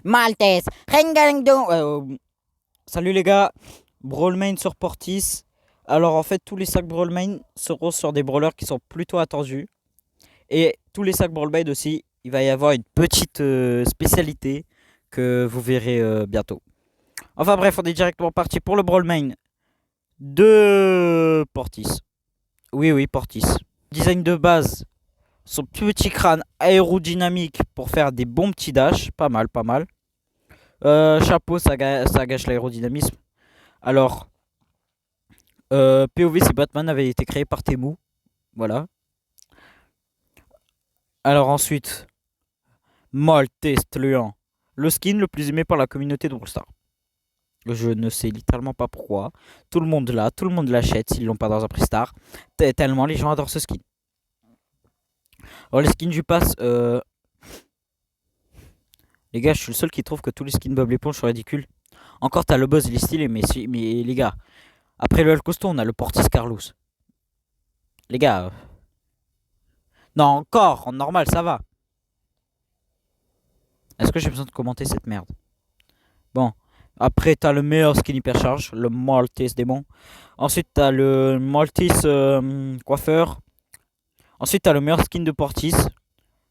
Maltese, Rengalingdon. Salut les gars, Brawlmane sur Portis. Alors en fait tous les sacs Brawlmane seront sur des brawlers qui sont plutôt attendus. Et tous les sacs Brawlmane aussi, il va y avoir une petite spécialité que vous verrez bientôt. Enfin bref, on est directement parti pour le Brawlmane de Portis. Oui, Portis. Design de base, son petit crâne aérodynamique pour faire des bons petits dashs. Pas mal, pas mal. Chapeau, ça gâche l'aérodynamisme. Alors, POV, si Batman avait été créé par Temu. Voilà. Alors ensuite, Maltese Truand. Le skin le plus aimé par la communauté de Brawl Stars. Je ne sais littéralement pas pourquoi. Tout le monde l'a, tout le monde l'achète s'ils l'ont pas dans un prix star. Tellement les gens adorent ce skin. Alors les skins du pass, les gars, je suis le seul qui trouve que tous les skins Bob l'éponge sont ridicules. Encore t'as le buzz, il est stylé, mais les gars, après le Costo, on a le Portis Carlos. Les gars, non, encore, en normal, ça va. Est-ce que j'ai besoin de commenter cette merde? Bon. Après, t'as le meilleur skin hypercharge, le Maltese démon. Ensuite, t'as le Maltese coiffeur. Ensuite, t'as le meilleur skin de Portis.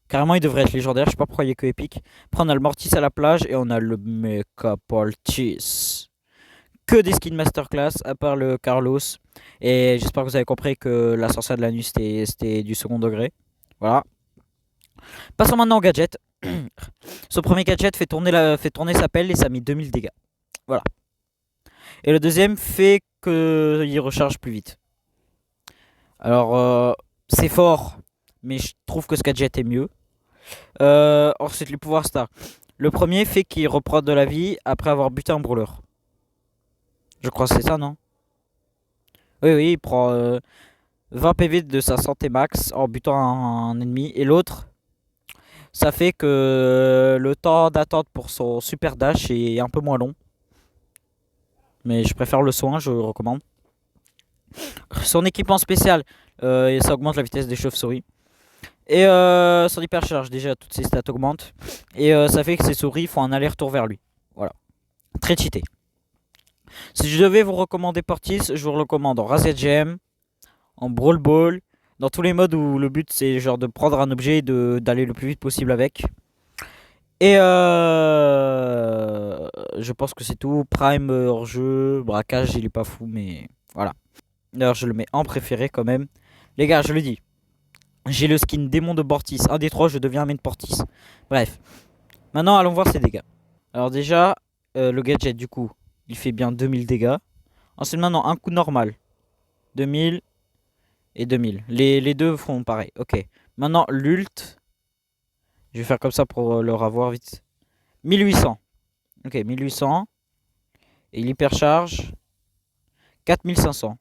Carrément, il devrait être légendaire. Je sais pas pourquoi il est que épique. Après, on a le Mortis à la plage et on a le Mecha Portis. Que des skins masterclass, à part le Carlos. Et j'espère que vous avez compris que la sorcière de la nuit, c'était du second degré. Voilà. Passons maintenant au gadget. Ce premier gadget fait tourner sa pelle et ça a mis 2000 dégâts. Voilà. Et le deuxième fait qu'il recharge plus vite. Alors, c'est fort, mais je trouve que ce gadget est mieux. Ensuite, les pouvoirs star. Le premier fait qu'il reprend de la vie après avoir buté un brawler. Je crois que c'est ça, non? Oui, il prend 20 PV de sa santé max en butant un ennemi. Et l'autre, ça fait que le temps d'attente pour son super dash est un peu moins long. Mais je préfère le soin, je recommande. Son équipement spécial, ça augmente la vitesse des chauves-souris. Et son hypercharge, déjà, toutes ses stats augmentent. Et ça fait que ses souris font un aller-retour vers lui. Voilà. Très cheaté. Si je devais vous recommander Portis, je vous recommande en Razia Gem, en Brawl Ball, dans tous les modes où le but c'est genre de prendre un objet et d'aller le plus vite possible avec. Et je pense que c'est tout. Prime hors jeu, braquage, il est pas fou, mais voilà. D'ailleurs, je le mets en préféré quand même. Les gars, je le dis. J'ai le skin démon de Portis. Un des trois, je deviens main de Portis. Bref. Maintenant, allons voir ses dégâts. Alors déjà, le gadget, du coup, il fait bien 2000 dégâts. Ensuite, maintenant, un coup normal. 2000 et 2000. Les deux font pareil. Ok. Maintenant, l'ult. Je vais faire comme ça pour le revoir vite. 1800. Ok, 1800. Et l'hypercharge. 4500.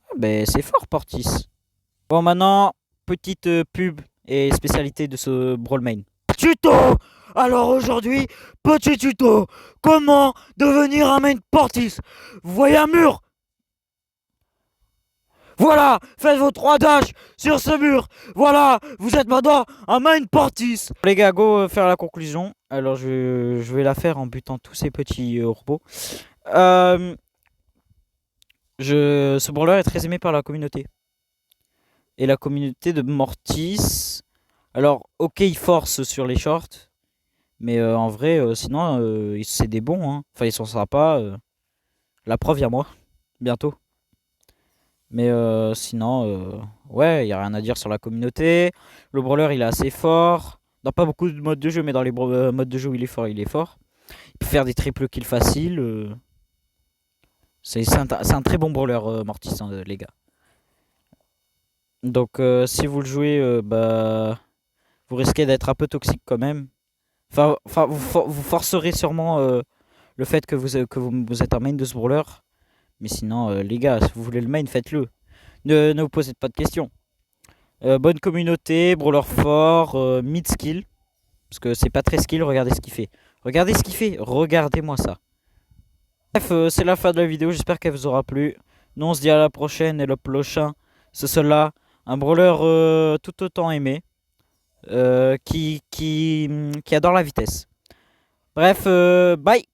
Ah, ben, c'est fort, Portis. Bon, maintenant, petite pub et spécialité de ce Brawl Main. Tuto. Alors aujourd'hui, petit tuto. Comment devenir un main Portis? Vous voyez un mur? Voilà, faites vos 3 dashs sur ce mur. Voilà, vous êtes maintenant un main Portis. Les gars, go faire la conclusion. Alors je vais la faire en butant tous ces petits robots. Ce brawler est très aimé par la communauté. Et la communauté de Mortis. Alors, ok, il force sur les shorts. Mais en vrai, sinon, c'est des bons. Hein. Enfin, ils sont sympas. La preuve, il y a moi. Bientôt. Mais sinon, ouais, il n'y a rien à dire sur la communauté. Le brawler, il est assez fort. Dans pas beaucoup de modes de jeu, mais dans les modes de jeu où il est fort, il est fort. Il peut faire des triple kills faciles. C'est un très bon brawler, Mortis, hein, les gars. Donc, si vous le jouez, bah, vous risquez d'être un peu toxique quand même. Enfin vous forcerez sûrement le fait que vous êtes un main de ce brawler. Mais sinon, les gars, si vous voulez le main, faites-le. Ne vous posez pas de questions. Bonne communauté, brawler fort, mid skill. Parce que c'est pas très skill, regardez ce qu'il fait. Regardez ce qu'il fait, regardez-moi ça. Bref, c'est la fin de la vidéo, j'espère qu'elle vous aura plu. Nous on se dit à la prochaine et le prochain, ce sera un brawler tout autant aimé. Qui adore la vitesse. Bref, bye.